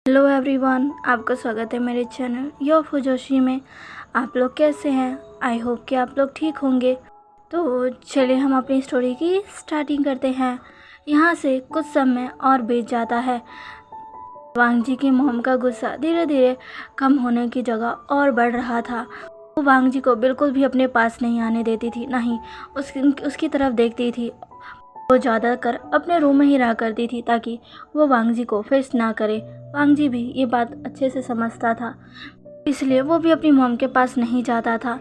Hello everyone, आपका स्वागत है मेरे चैनल योर फुजोशी में। आप लोग कैसे हैं? आई होप कि आप लोग ठीक होंगे। तो चलिए हम अपनी स्टोरी की स्टार्टिंग करते हैं। यहाँ से कुछ समय और बीत जाता है। वांग जी की मोम का गुस्सा धीरे धीरे कम होने की जगह और बढ़ रहा था। वो वांग जी को बिल्कुल भी अपने पास नहीं आने देती थी, ना ही उसकी तरफ देखती थी। वो ज़्यादातर अपने रूम में ही रहा करती थी ताकि वो वांग जी को फेस ना करे। वांग जी भी ये बात अच्छे से समझता था, इसलिए वो भी अपनी मॉम के पास नहीं जाता था।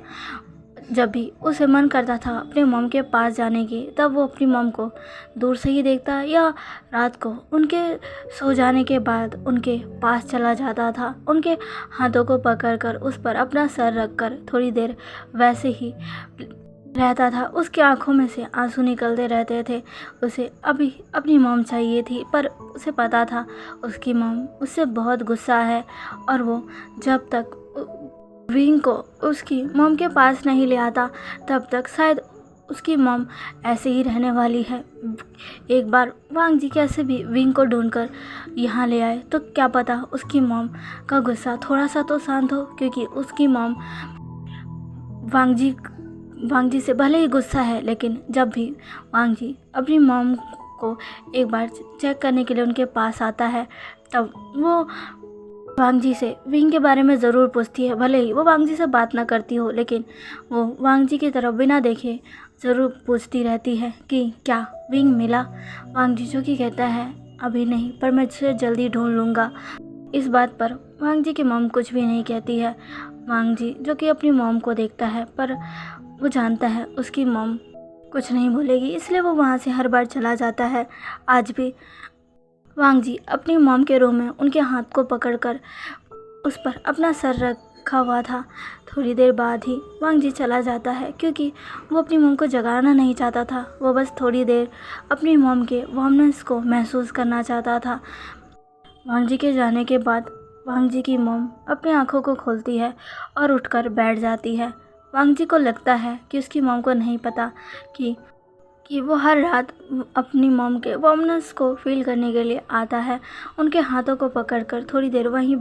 जब भी उसे मन करता था अपने मॉम के पास जाने की, तब वो अपनी मॉम को दूर से ही देखता या रात को उनके सो जाने के बाद उनके पास चला जाता था। उनके हाथों को पकड़कर उस पर अपना सर रखकर थोड़ी देर वैसे ही रहता था। उसकी आंखों में से आंसू निकलते रहते थे। उसे अभी अपनी मॉम चाहिए थी, पर उसे पता था उसकी मॉम उससे बहुत गुस्सा है और वो जब तक विंग को उसकी मॉम के पास नहीं ले आता तब तक शायद उसकी मॉम ऐसे ही रहने वाली है। एक बार वांग जी कैसे भी विंग को ढूंढकर यहाँ ले आए तो क्या पता उसकी मॉम का गुस्सा थोड़ा सा तो शांत हो, क्योंकि उसकी मॉम वांग जी से भले ही गुस्सा है, लेकिन जब भी वांग जी अपनी मॉम को एक बार चेक करने के लिए उनके पास आता है, तब वो वांग जी से विंग के बारे में ज़रूर पूछती है। भले ही वो वांग जी से बात ना करती हो, लेकिन वो वांग जी की तरफ बिना देखे ज़रूर पूछती रहती है कि क्या विंग मिला। वांग जी जो कि कहता है अभी नहीं, पर मैं उसे जल्दी ढूंढ लूँगा। इस बात पर वांग जी की मॉम कुछ भी नहीं कहती है। वांग जी जो कि अपनी मॉम को देखता है, पर वो जानता है उसकी मॉम कुछ नहीं बोलेगी, इसलिए वो वहाँ से हर बार चला जाता है। आज भी वांग जी अपनी मॉम के रूम में उनके हाथ को पकड़कर उस पर अपना सर रखा हुआ था। थोड़ी देर बाद ही वांग जी चला जाता है, क्योंकि वो अपनी मॉम को जगाना नहीं चाहता था। वो बस थोड़ी देर अपनी मॉम के वार्मनेस को महसूस करना चाहता था। वांग जी के जाने के बाद वांग जी की मॉम अपनी आंखों को खोलती है और उठकर बैठ जाती है। वांग जी को लगता है कि उसकी मॉम को नहीं पता कि वो हर रात अपनी मॉम के वार्मनेस को फील करने के लिए आता है। उनके हाथों को पकड़कर थोड़ी देर वहीं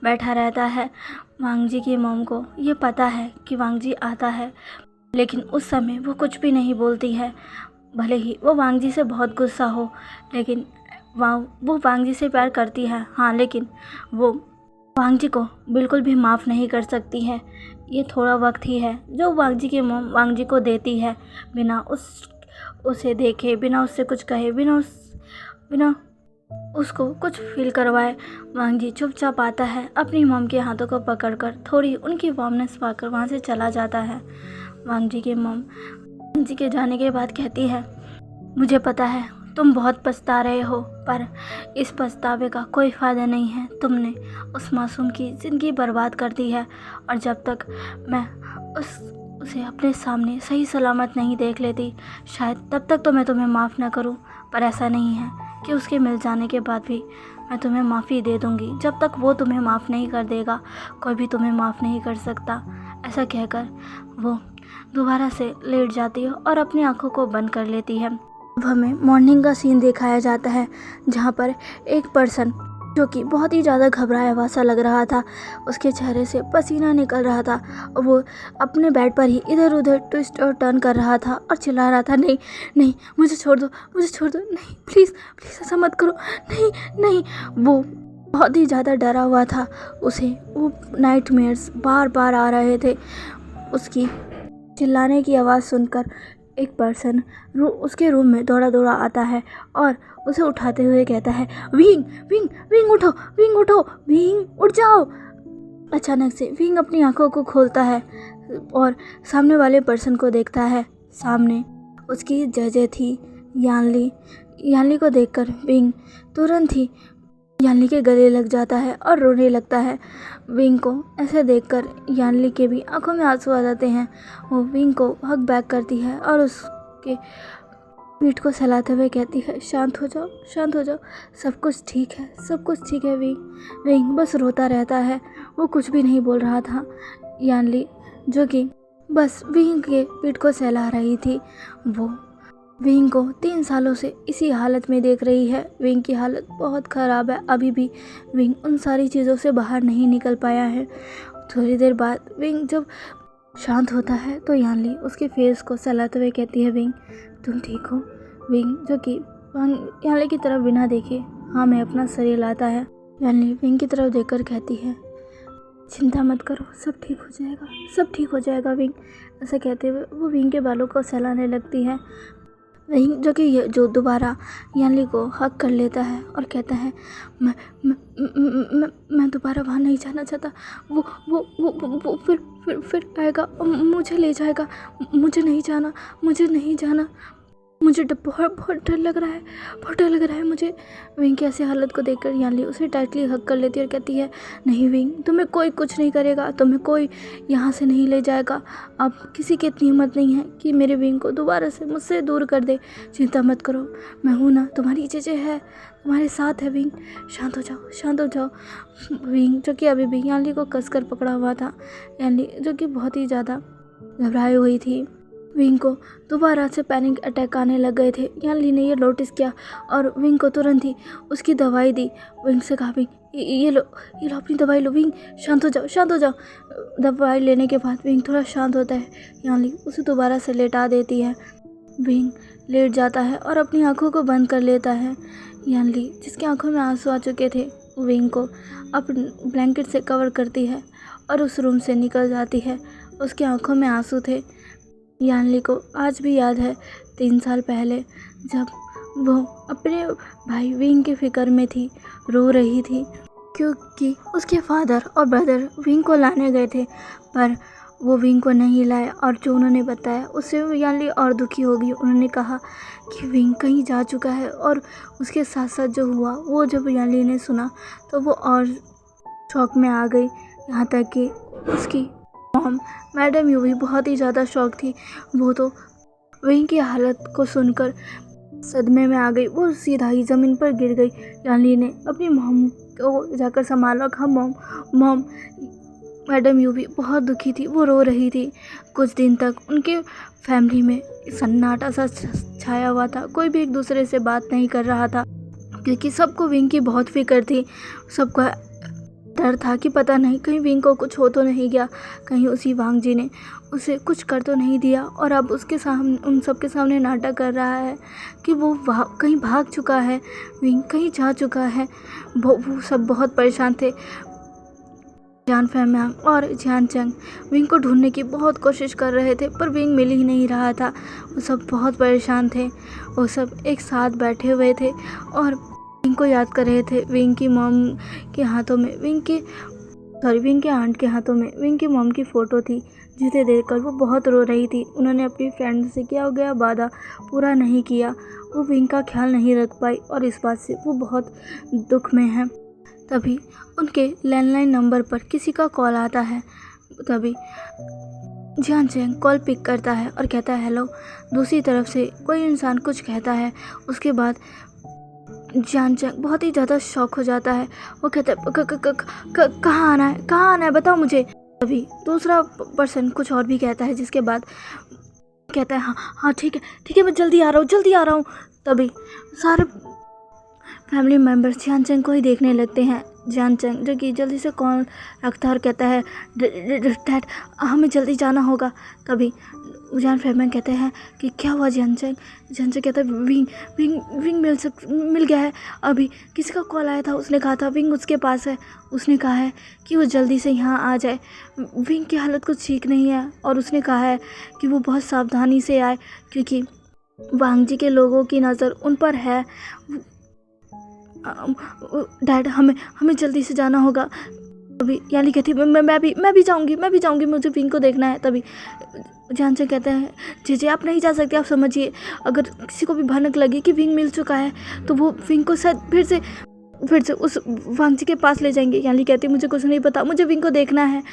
बैठा रहता है। वांग जी की मॉम को ये पता है कि वांग जी आता है, लेकिन उस समय वो कुछ भी नहीं बोलती है। भले ही वो वांग जी से बहुत गुस्सा हो, लेकिन वो वांग जी से प्यार करती है, हाँ, लेकिन वो वांग जी को बिल्कुल भी माफ़ नहीं कर सकती है। ये थोड़ा वक्त ही है जो वांग जी की मॉम वांग जी को देती है, बिना उसे देखे, बिना उससे कुछ कहे, बिना उसको कुछ फील करवाए। वांग जी चुपचाप आता है, अपनी मॉम के हाथों को पकड़कर थोड़ी उनकी वार्मनेस पाकर वहाँ से चला जाता है। वांग जी की मॉम वांग जी के जाने के बाद कहती है, मुझे पता है तुम बहुत पछता रहे हो, पर इस पछतावे का कोई फ़ायदा नहीं है। तुमने उस मासूम की ज़िंदगी बर्बाद कर दी है, और जब तक मैं उसे अपने सामने सही सलामत नहीं देख लेती, शायद तब तक तो मैं तुम्हें माफ़ न करूं। पर ऐसा नहीं है कि उसके मिल जाने के बाद भी मैं तुम्हें माफ़ी दे दूंगी। जब तक वो तुम्हें माफ़ नहीं कर देगा, कोई भी तुम्हें माफ़ नहीं कर सकता। ऐसा कहकर वो दोबारा से लेट जाती है और अपनी आंखों को बंद कर लेती है। अब हमें मॉर्निंग का सीन दिखाया जाता है, जहाँ पर एक पर्सन जो कि बहुत ही ज़्यादा घबराया हुआ सा लग रहा था, उसके चेहरे से पसीना निकल रहा था और वो अपने बेड पर ही इधर उधर ट्विस्ट और टर्न कर रहा था और चिल्ला रहा था, नहीं नहीं, मुझे छोड़ दो, मुझे छोड़ दो, नहीं, प्लीज़ प्लीज़ ऐसा मत करो, नहीं नहीं। वो बहुत ही ज़्यादा डरा हुआ था। उसे वो नाइटमेयर्स बार बार आ रहे थे। उसकी चिल्लाने की आवाज़ सुनकर एक पर्सन उसके रूम में दौड़ा दौड़ा आता है और उसे उठाते हुए कहता है, विंग विंग विंग उठो, विंग उठो, विंग उठ जाओ। अचानक से विंग अपनी आंखों को खोलता है और सामने वाले पर्सन को देखता है। सामने उसकी जजें थी यानली। यानली को देखकर विंग तुरंत ही यानली के गले लग जाता है और रोने लगता है। विंग को ऐसे देखकर यानली के भी आंखों में आंसू आ जाते हैं। वो विंग को हग बैक करती है और उसके पीठ को सहलाते हुए कहती है, शांत हो जाओ, शांत हो जाओ, सब कुछ ठीक है, सब कुछ ठीक है। विंग बस रोता रहता है, वो कुछ भी नहीं बोल रहा था। यानली जो कि बस विंग के पीठ को सहला रही थी, वो विंग को 3 सालों से इसी हालत में देख रही है। विंग की हालत बहुत ख़राब है। अभी भी विंग उन सारी चीज़ों से बाहर नहीं निकल पाया है। थोड़ी देर बाद विंग जब शांत होता है तो यानली उसके फेस को सहलाते हुए कहती है, विंग तुम ठीक हो? विंग जो कि यानली की तरफ बिना देखे हाँ मैं अपना सर हिलाता है। यानली विंग की तरफ देखकर कहती है, चिंता मत करो, सब ठीक हो जाएगा, सब ठीक हो जाएगा विंग। ऐसा कहते हुए वो विंग के बालों को सहलाने लगती है। विंग जो दोबारा यानली को हक कर लेता है और कहता है, मैं दोबारा वहाँ नहीं जाना चाहता। वो फिर आएगा, मुझे ले जाएगा, मुझे नहीं जाना, मुझे बहुत डर लग रहा है, बहुत डर लग रहा है मुझे। विंग की ऐसी हालत को देखकर यानली उसे टाइटली हक कर लेती है और कहती है, नहीं विंग, तुम्हें कोई कुछ नहीं करेगा, तुम्हें कोई यहाँ से नहीं ले जाएगा। अब किसी की इतनी हिम्मत नहीं है कि मेरे विंग को दोबारा से मुझसे दूर कर दे। चिंता मत करो, मैं हूँ ना, तुम्हारी चीज़ें है, तुम्हारे साथ है विंग, शांत हो जाओ, शांत हो जाओ। विंग जो कि अभी भी यानली को कसकर पकड़ा हुआ था, यानली जो कि बहुत ही ज़्यादा घबराई हुई थी। विंग को दोबारा से पैनिक अटैक आने लग गए थे। यानली ने ये नोटिस किया और विंग को तुरंत ही उसकी दवाई दी। विंग से कहा, विंग ये लो अपनी दवाई लो, विंग शांत हो जाओ, शांत हो जाओ। दवाई लेने के बाद विंग थोड़ा शांत होता है। यानली उसे दोबारा से लेटा देती है। विंग लेट जाता है और अपनी आंखों को बंद कर लेता है। यानली जिसकी आंखों में आंसू आ चुके थे, विंग को अपने ब्लैंकेट से कवर करती है और उस रूम से निकल जाती है। उसकी आंखों में आंसू थे। यानली को आज भी याद है 3 साल पहले जब वो अपने भाई विंग की फिक्र में थी, रो रही थी क्योंकि उसके फादर और ब्रदर विंग को लाने गए थे, पर वो विंग को नहीं लाए और जो उन्होंने बताया उससे यानली और दुखी हो गई। उन्होंने कहा कि विंग कहीं जा चुका है और उसके साथ साथ जो हुआ वो जब यानली ने सुना तो वो और शौक में आ गई। यहाँ तक कि उसकी मॉम मैडम यूवी बहुत ही ज़्यादा शौक थी। वो तो विंग की हालत को सुनकर सदमे में आ गई। वो सीधा ही ज़मीन पर गिर गई। यानली ने अपनी मॉम को जाकर संभाला। हाँ मॉम मैडम यूवी बहुत दुखी थी, वो रो रही थी। कुछ दिन तक उनके फैमिली में सन्नाटा सा छाया हुआ था। कोई भी एक दूसरे से बात नहीं कर रहा था क्योंकि सबको विंग की बहुत फिक्र थी। सबका डर था कि पता नहीं कहीं विंग को कुछ हो तो नहीं गया, कहीं उसी वांग जी ने उसे कुछ कर तो नहीं दिया। और अब उसके सामने उन सबके सामने नाटक कर रहा है कि वो कहीं भाग चुका है, विंग कहीं जा चुका है। वो सब बहुत परेशान थे। जान फैमियांग और जियान चंग विंग को ढूंढने की बहुत कोशिश कर रहे थे पर विंग मिल ही नहीं रहा था। वो सब बहुत परेशान थे। वो सब एक साथ बैठे हुए थे और विंग को याद कर रहे थे। विंग की मॉम के हाथों में विंग के आंट के हाथों में विंग की मॉम की फ़ोटो थी जिसे देखकर वो बहुत रो रही थी। उन्होंने अपनी फ्रेंड से किया गया वादा पूरा नहीं किया। वो विंग का ख्याल नहीं रख पाई और इस बात से वो बहुत दुख में है। तभी उनके लैंडलाइन नंबर पर किसी का कॉल आता है। तभी जियान चैंग कॉल पिक करता है और कहता है हेलो। दूसरी तरफ से कोई इंसान कुछ कहता है। उसके बाद जियान चैंग बहुत ही ज़्यादा शॉक हो जाता है। वो कहता है कहाँ आना है बताओ मुझे। तभी दूसरा पर्सन कुछ और भी कहता है जिसके बाद कहता है हाँ ठीक है मैं जल्दी आ रहा हूँ। तभी सारे फैमिली मेम्बर्स जियान चैंग को ही देखने लगते हैं। जियान चैंग जो कि जल्दी से कॉल रखता है और कहता है डैड हमें जल्दी जाना होगा। तभी जियान फैमियांग कहते हैं कि क्या हुआ जियान चैंग कहता है विंग मिल गया है। अभी किसी का कॉल आया था, उसने कहा था विंग उसके पास है। उसने कहा है कि वो जल्दी से यहाँ आ जाए। विंग की हालत कुछ ठीक नहीं है और उसने कहा है कि वो बहुत सावधानी से आए क्योंकि वांग जी के लोगों की नज़र उन पर है। डैड हमें जल्दी से जाना होगा। तभी यानी कहती है मैं भी जाऊंगी मुझे विंग को देखना है। तभी जियान चैंग कहते हैं जी आप नहीं जा सकते, आप समझिए अगर किसी को भी भनक लगी कि विंग मिल चुका है तो वो विंग को शायद फिर से उस वांग जी के पास ले जाएंगे। यानी कहती मुझे कुछ नहीं पता, मुझे विंग को देखना है।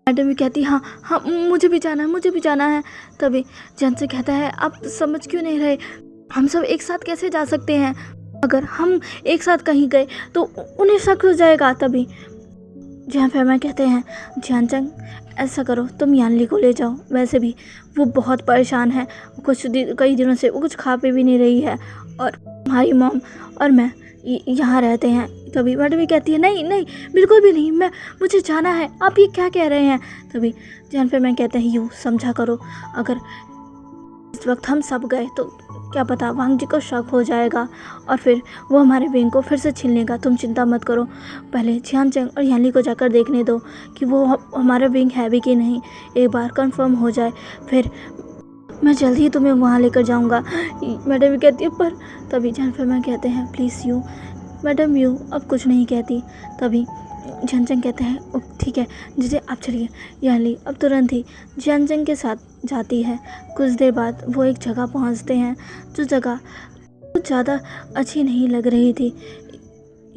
मैडम भी कहती हाँ मुझे भी जाना है। तभी जियान चैंग कहता है आप समझ क्यों नहीं रहे, हम सब एक साथ कैसे जा सकते हैं, अगर हम एक साथ कहीं गए तो उन्हें शक हो जाएगा। तभी जियान फैमा कहते हैं, जियानचंग ऐसा करो, तुम यानली को ले जाओ, वैसे भी वो बहुत परेशान है, कई दिनों से वो कुछ खा पी भी नहीं रही है और हमारी मॉम और मैं यहाँ रहते हैं। तभी मैडम भी कहती है, नहीं नहीं बिल्कुल भी नहीं, मुझे जाना है, आप ये क्या कह रहे हैं। तभी जियान फैमा कहते हैं, यूँ समझा करो, अगर इस वक्त हम सब गए तो क्या पता वांग जी को शक हो जाएगा और फिर वो हमारे विंग को फिर से छीन लेगा। तुम चिंता मत करो, पहले जियानचंग और यानली को जाकर देखने दो कि वो हमारा विंग है भी कि नहीं। एक बार कंफर्म हो जाए फिर मैं जल्दी ही तुम्हें वहाँ लेकर जाऊँगा। मैडम भी कहती है, पर तभी जियान फैमा कहते हैं, प्लीज़ यू मैडम, यू अब कुछ नहीं कहती। तभी जियानचंग कहते हैं, ठीक है जीजे आप चलिए। यानली अब तुरंत ही जियानचंग के साथ जाती है। कुछ देर बाद वो एक जगह पहुंचते हैं, जो जगह कुछ ज़्यादा अच्छी नहीं लग रही थी।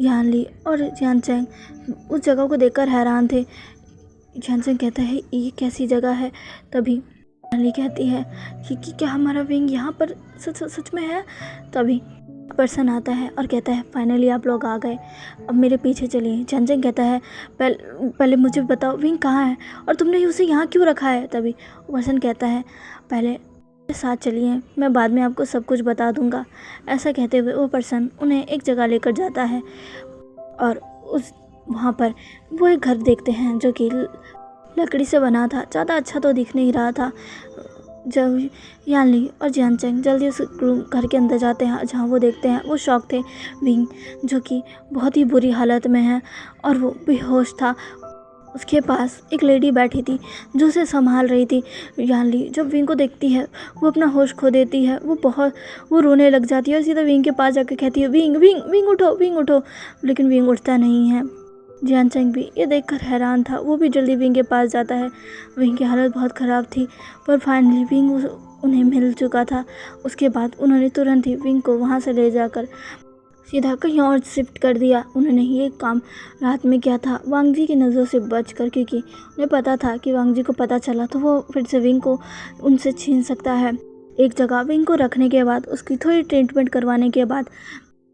यानली और जियानचंग उस जगह को देखकर हैरान थे। जियानचंग कहता है, ये कैसी जगह है। तभी यानली कहती है कि क्या हमारा विंग यहाँ पर सच में है। तभी पर्सन आता है और कहता है, फाइनली आप लोग आ गए, अब मेरे पीछे चलिए। जियानचंग कहता है, पहले मुझे बताओ विंग कहाँ है और तुमने उसे यहाँ क्यों रखा है। तभी वो पर्सन कहता है, पहले मेरे साथ चलिए, मैं बाद में आपको सब कुछ बता दूंगा। ऐसा कहते हुए वो पर्सन उन्हें एक जगह लेकर जाता है और वहाँ पर वो एक घर देखते हैं जो कि लकड़ी से बना था। ज़्यादा अच्छा तो दिख नहीं रहा था। जब यानली और जियानचंग जल्दी उस घर के अंदर जाते हैं, जहाँ वो देखते हैं वो शॉक थे, विंग जो कि बहुत ही बुरी हालत में है और वो बेहोश था। उसके पास एक लेडी बैठी थी जो उसे संभाल रही थी। यानली जब विंग को देखती है वो अपना होश खो देती है, वो रोने लग जाती है और सीधा विंग के पास जाकर कहती है, विंग विंग विंग उठो, विंग उठो। लेकिन विंग उठता नहीं है। जियानचंग भी ये देखकर हैरान था, वो भी जल्दी विंग के पास जाता है। विंग की हालत बहुत ख़राब थी, पर फाइनली विंग उन्हें मिल चुका था। उसके बाद उन्होंने तुरंत ही विंग को वहाँ से ले जाकर सीधा कहीं और शिफ्ट कर दिया। उन्होंने ये काम रात में किया था वांग जी की नज़रों से बचकर, क्योंकि उन्हें पता था कि वांग जी को पता चला तो वो फिर से विंग को उनसे छीन सकता है। एक जगह विंग को रखने के बाद उसकी थोड़ी ट्रीटमेंट करवाने के बाद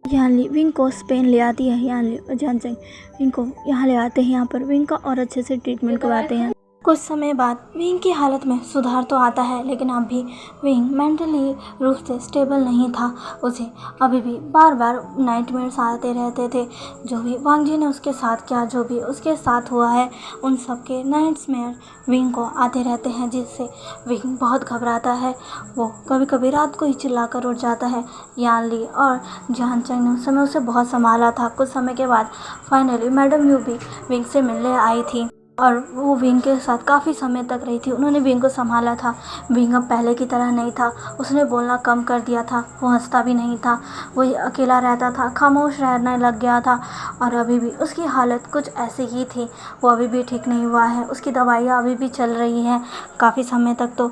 यानली विंग को स्पेन ले आती है। यानली और जियानचंग विंग को यहाँ ले आते हैं, यहाँ पर विंग का और अच्छे से ट्रीटमेंट करवाते हैं। कुछ समय बाद विंग की हालत में सुधार तो आता है, लेकिन अब भी विंग मेंटली रूप से स्टेबल नहीं था। उसे अभी भी बार बार नाइटमेयर्स आते रहते थे। जो भी वांग जी ने उसके साथ किया, जो भी उसके साथ हुआ है, उन सब के नाइटमेयर विंग को आते रहते हैं, जिससे विंग बहुत घबराता है। वो कभी कभी रात को ही चिल्लाकर उठ जाता है। यानली और जियानचंग ने उस समय उसे बहुत संभाला था। कुछ समय के बाद फाइनली मैडम यू भी विंग से मिलने आई थी और वो विंग के साथ काफ़ी समय तक रही थी। उन्होंने विंग को संभाला था। विंग अब पहले की तरह नहीं था, उसने बोलना कम कर दिया था, वो हंसता भी नहीं था, वो अकेला रहता था, खामोश रहने लग गया था और अभी भी उसकी हालत कुछ ऐसी ही थी। वो अभी भी ठीक नहीं हुआ है, उसकी दवाइयाँ अभी भी चल रही हैं। काफ़ी समय तक तो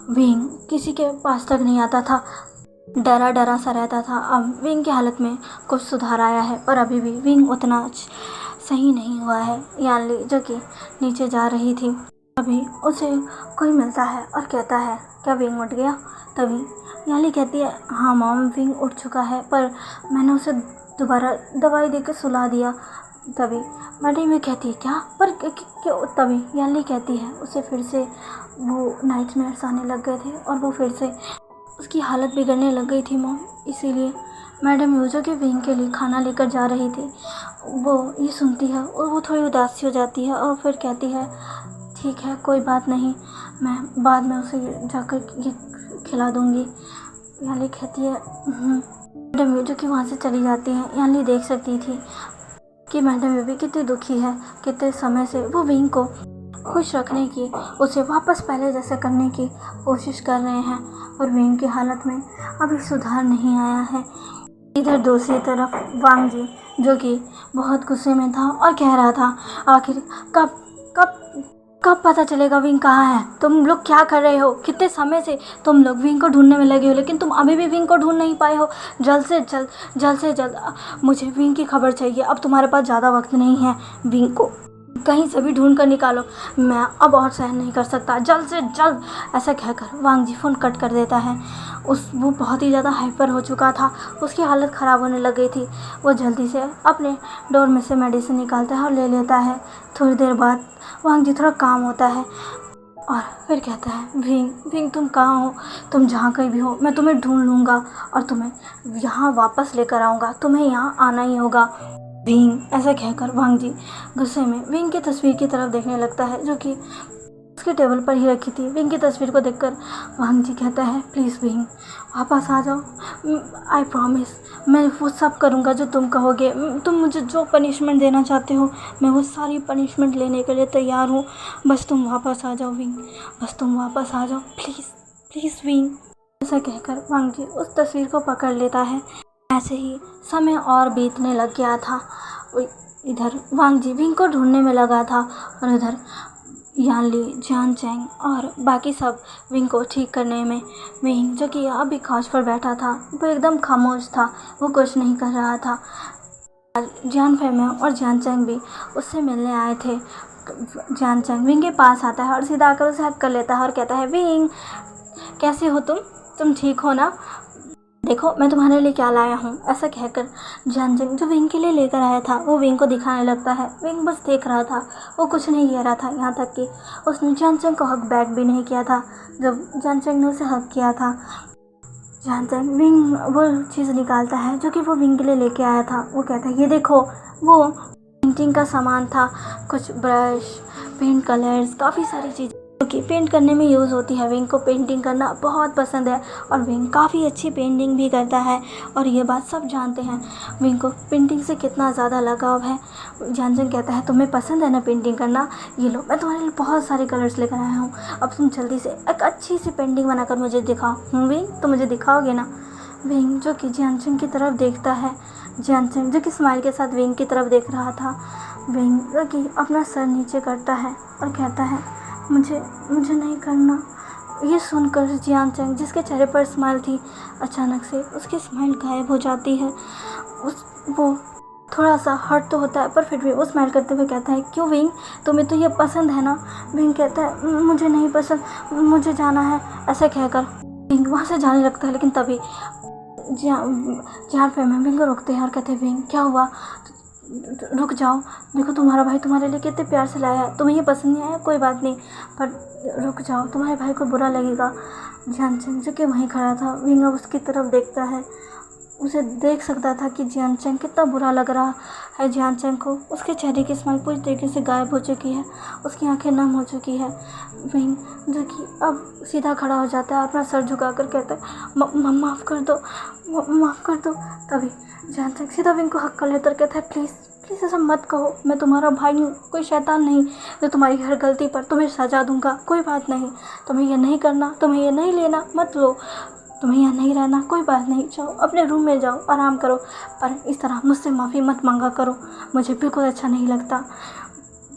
विंग किसी के पास तक नहीं आता था, डरा डरा सा रहता था। अब विंग की हालत में कुछ सुधार आया है, पर अभी भी विंग उतना सही नहीं हुआ है। यानली जो कि नीचे जा रही थी, अभी उसे कोई मिलता है और कहता है, क्या विंग उठ गया। तभी यानली कहती है, हाँ मॉम, विंग उठ चुका है, पर मैंने उसे दोबारा दवाई देकर सुला दिया। तभी मैडम ये कहती है, क्या, पर क्यों। तभी यानली कहती है, उसे फिर से वो नाइटमेयर्स आने लग गए थे और वो फिर से उसकी हालत बिगड़ने लग गई थी मॉम। इसीलिए मैडम यूजो के विंग के लिए खाना लेकर जा रही थी। वो ये सुनती है और वो थोड़ी उदासी हो जाती है और फिर कहती है, ठीक है कोई बात नहीं, मैं बाद में उसे जाकर ये खिला दूँगी। यानली कहती है मैडम यूजो की वहाँ से चली जाती है। यानली देख सकती थी कि मैडम यूजो कितनी दुखी है, कितने समय से वो विंग को खुश रखने की, उसे वापस पहले जैसे करने की कोशिश कर रहे हैं, और विंग की हालत में अभी सुधार नहीं आया है। इधर दूसरी तरफ वांग जी जो कि बहुत गुस्से में था और कह रहा था, आखिर कब कब कब पता चलेगा विंग कहाँ है। तुम लोग क्या कर रहे हो, कितने समय से तुम लोग विंग को ढूंढने में लगे हो, लेकिन तुम अभी भी विंग को ढूंढ नहीं पाए हो। जल्द से जल्द मुझे विंग की खबर चाहिए। अब तुम्हारे पास ज़्यादा वक्त नहीं है। विंग को कहीं से भी ढूंढ कर निकालो, मैं अब और सहन नहीं कर सकता, जल्द से जल्द। ऐसा कहकर वांग जी फ़ोन कट कर देता है। वो बहुत ही ज़्यादा हाइपर हो चुका था, उसकी हालत ख़राब होने लग गई थी। वो जल्दी से अपने डोर में से मेडिसिन निकालता है और ले लेता है। थोड़ी देर बाद वांग जी थोड़ा काम होता है और फिर कहता है, विंग तुम कहाँ हो? तुम जहाँ कहीं भी हो मैं तुम्हें ढूंढ लूँगा और तुम्हें यहाँ वापस लेकर आऊँगा, तुम्हें यहाँ आना ही होगा विंग। ऐसा कहकर वांग जी गुस्से में विंग की तस्वीर की तरफ देखने लगता है, जो कि उसके टेबल पर ही रखी थी। विंग की तस्वीर को देखकर वांग जी कहता है, प्लीज़ विंग वापस आ जाओ, आई प्रॉमिस मैं वो सब करूँगा जो तुम कहोगे। तुम मुझे जो पनिशमेंट देना चाहते हो मैं वो सारी पनिशमेंट लेने के लिए तैयार हूँ। बस तुम वापस आ जाओ विंग, बस तुम वापस आ जाओ, प्लीज़ प्लीज़ विंग। ऐसा कहकर वांग जी उस तस्वीर को पकड़ लेता है। ऐसे ही समय और बीतने लग गया था। इधर वांग जी विंग को ढूंढने में लगा था और उधर यानली, जियान चैंग और बाकी सब विंग को ठीक करने में। विंग जो कि अभी कांच पर बैठा था वो एकदम खामोश था, वो कुछ नहीं कर रहा था। जियान फेमिंग और जियान चैंग भी उससे मिलने आए थे। जियान चैंग विंग के पास आता है और सीधा आकर उसे हक कर लेता है और कहता है, विंग कैसे हो तुम ठीक हो ना? देखो मैं तुम्हारे लिए क्या लाया हूँ। ऐसा कहकर जियान चैंग जो विंग के लिए लेकर आया था वो विंग को दिखाने लगता है। विंग बस देख रहा था, वो कुछ नहीं कह रहा था, यहाँ तक कि उसने जियान चैंग को हक बैक भी नहीं किया था जब जियान चैंग ने उसे हक किया था। जियान चैंग विंग वो चीज़ निकालता है जो कि वो विंग के लिए लेके आया था। वो कहता है, ये देखो, वो पेंटिंग का सामान था, कुछ ब्रश, पेंट कलर्स, काफ़ी सारी चीज़ें कि पेंट करने में यूज़ होती है। विंग को पेंटिंग करना बहुत पसंद है और विंग काफ़ी अच्छी पेंटिंग भी करता है और ये बात सब जानते हैं। विंग को पेंटिंग से कितना ज़्यादा लगाव है। जियान चैंग कहता है, तुम्हें पसंद है ना पेंटिंग करना, ये लो मैं तुम्हारे लिए बहुत सारे कलर्स लेकर आया हूँ, अब तुम जल्दी से एक अच्छी सी पेंटिंग बनाकर मुझे दिखाओ। विंग तो मुझे दिखाओगे ना? विंग जो कि जियान चैंग की तरफ देखता है, जियान चैंग जो कि स्माइल के साथ विंग की तरफ देख रहा था। विंग जो कि अपना सर नीचे करता है और कहता है, मुझे नहीं करना। ये सुनकर जियान चैंग जिसके चेहरे पर स्माइल थी, अचानक से उसकी स्माइल गायब हो जाती है। वो थोड़ा सा हर्ट तो होता है पर फिर भी वो स्माइल करते हुए कहता है, क्यों विंग तुम्हें तो ये पसंद है ना? विंग कहता है, मुझे नहीं पसंद, मुझे जाना है। ऐसा कहकर विंग वहाँ से जाने लगता है, लेकिन तभी जियान फेमिंग विंग को रोकते हैं और कहते हैं, विंग क्या हुआ? रुक जाओ, देखो तुम्हारा भाई तुम्हारे लिए कितने प्यार से लाया है, तुम्हें ये पसंद नहीं आया कोई बात नहीं, पर रुक जाओ, तुम्हारे भाई को बुरा लगेगा। जियान चैंग जो कि वहीं खड़ा था, विंग अब उसकी तरफ देखता है। उसे देख सकता था कि जियान चैंग कितना बुरा लग रहा है जियान चैंग को। उसके चेहरे की स्माइल पूरी तरीके से गायब हो चुकी है, उसकी आंखें नम हो चुकी है। विंग जो कि अब सीधा खड़ा हो जाता है, अपना सर झुकाकर कहता है, माफ़ कर दो, माफ़ कर दो। तभी जियान चैंग सीधा विंग को हक कर लेकर कहता है, प्लीज़ प्लीज़ ऐसा मत कहो, मैं तुम्हारा भाई हूँ, कोई शैतान नहीं जो तुम्हारी हर गलती पर तुम्हें सजा दूंगा। कोई बात नहीं, तुम्हें ये नहीं करना, तुम्हें ये नहीं लेना, मत लो, तुम्हें यहाँ नहीं रहना, कोई बात नहीं, जाओ अपने रूम में जाओ, आराम करो, पर इस तरह मुझसे माफ़ी मत मांगा करो, मुझे बिल्कुल अच्छा नहीं लगता।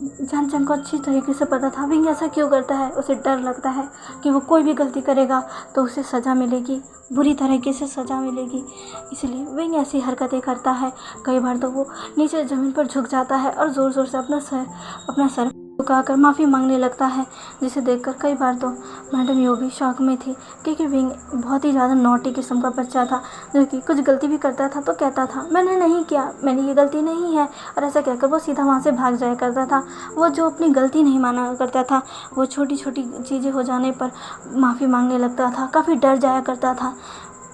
जियान चैंग को अच्छी तरीके से पता था विंग ऐसा क्यों करता है। उसे डर लगता है कि वो कोई भी गलती करेगा तो उसे सज़ा मिलेगी, बुरी तरीके से सज़ा मिलेगी, इसलिए विंग ऐसी हरकतें करता है। कई बार तो वो नीचे ज़मीन पर झुक जाता है और ज़ोर ज़ोर से अपना सर झुकाकर माफ़ी मांगने लगता है, जिसे देखकर कई बार तो मैडम यो भी शौक में थी, क्योंकि विंग बहुत ही ज़्यादा नॉटी किस्म का बच्चा था, जो कि कुछ गलती भी करता था तो कहता था, मैंने नहीं किया, मेरी ये गलती नहीं है, और ऐसा कहकर वो सीधा वहाँ से भाग जाया करता था। वो जो अपनी गलती नहीं माना करता था, वो छोटी छोटी चीज़ें हो जाने पर माफ़ी मांगने लगता था, काफ़ी डर जाया करता था।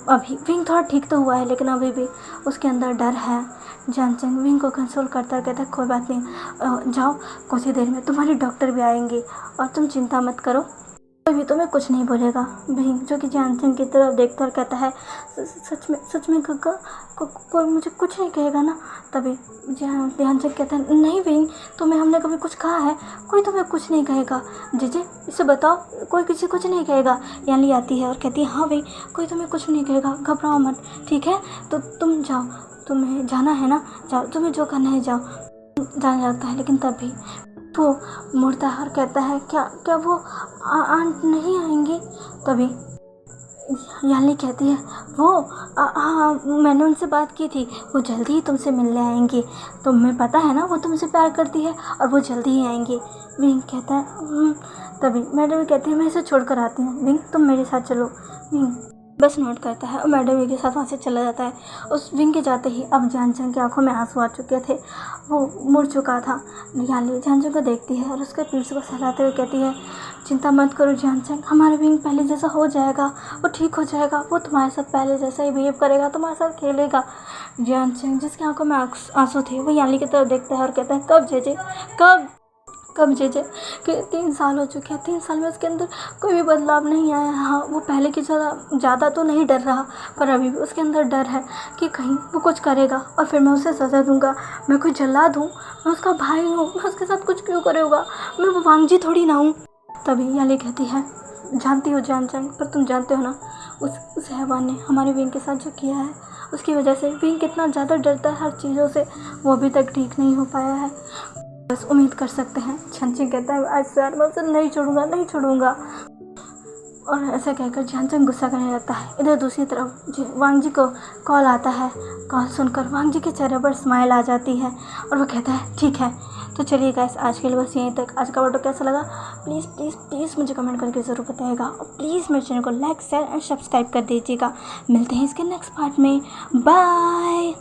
अभी विंग थोड़ा ठीक तो हुआ है, लेकिन अभी भी उसके अंदर डर है। जियान चैंग विंग को कंसोल करता कहता है, कोई बात नहीं, जाओ, कुछ ही देर में तुम्हारी डॉक्टर भी आएंगी और तुम चिंता मत करो, कोई भी तुम्हें कुछ नहीं बोलेगा। विंग जो कि जियान चैंग की तरफ देखकर कहता है, सच में गग्गा कोई मुझे कुछ नहीं कहेगा ना? तभी जियान चैंग कहता है, नहीं विंग, तुम्हें हमने कभी कुछ कहा है? कोई तुम्हें कुछ नहीं कहेगा। जीजे इसे बताओ, कोई किसी कुछ नहीं कहेगा। यानली आती है और कहती है, हाँ विंग, कोई तुम्हें कुछ नहीं कहेगा, घबराओ मत, ठीक है? तो तुम जाओ, तुम्हें जाना है ना, जाओ, तुम्हें जो करना है जाओ। जाने लगता है, लेकिन तभी वो मुड़ता है और कहता है, क्या वो आंट नहीं आएंगी? तभी यानली कहती है, वो हाँ, मैंने उनसे बात की थी, वो जल्दी ही तुमसे मिलने आएंगी। तुम्हें पता है ना वो तुमसे प्यार करती है और वो जल्दी ही आएंगी। विंग कहता है तभी मैडम कहती है मैं इसे छोड़ कर आती हूँ, विंग तुम मेरे साथ चलो। विंग बस नोट करता है और मैडम के साथ वहाँ से चला जाता है। उस विंग के जाते ही अब जानचंग की आंखों में आंसू आ चुके थे, वो मुड़ चुका था। याली जानचंग को देखती है और उसके पीठ को सहलाते हुए कहती है चिंता मत करो जानचंग, हमारा विंग पहले जैसा हो जाएगा, वो ठीक हो जाएगा, वो तुम्हारे साथ पहले जैसा ही बिहेव करेगा, तुम्हारे साथ खेलेगा। जानचंग जिसकी आंखों में आंसू थे वो याली की तरफ देखता है और कहता है कब जेजे कब जेजे कि 3 साल हो चुके हैं, 3 साल में उसके अंदर कोई भी बदलाव नहीं आया। हाँ वो पहले की ज़्यादा तो नहीं डर रहा, पर अभी भी उसके अंदर डर है कि कहीं वो कुछ करेगा और फिर मैं उसे सज़ा दूंगा। मैं कोई जल्लाद हूँ, मैं उसका भाई हूँ, मैं उसके साथ कुछ क्यों करूँगा, मैं वो वांगजी थोड़ी ना हूँ। तभी याली कहती है जानती हो जानचंग, पर तुम जानते हो ना उस हैवान ने हमारे विंग के साथ जो किया है, उसकी वजह से विंग कितना ज़्यादा डरता है हर चीज़ों से, वो अभी तक ठीक नहीं हो पाया है। बस उम्मीद कर सकते हैं। जानचंग कहता है आज यार मैं उसे नहीं छोड़ूंगा। और ऐसा कहकर जानचंग गुस्सा करने लगता है। इधर दूसरी तरफ वांगजी को कॉल आता है। कॉल सुनकर वांगजी के चेहरे पर स्माइल आ जाती है और वो कहता है ठीक है तो चलिए गाइस आज के लिए बस यहीं तक। आज का वीडियो कैसा लगा प्लीज़ मुझे कमेंट करके ज़रूर बताइएगा और प्लीज़ मेरे चैनल को लाइक शेयर एंड सब्सक्राइब कर दीजिएगा। मिलते हैं इसके नेक्स्ट पार्ट में, बाय।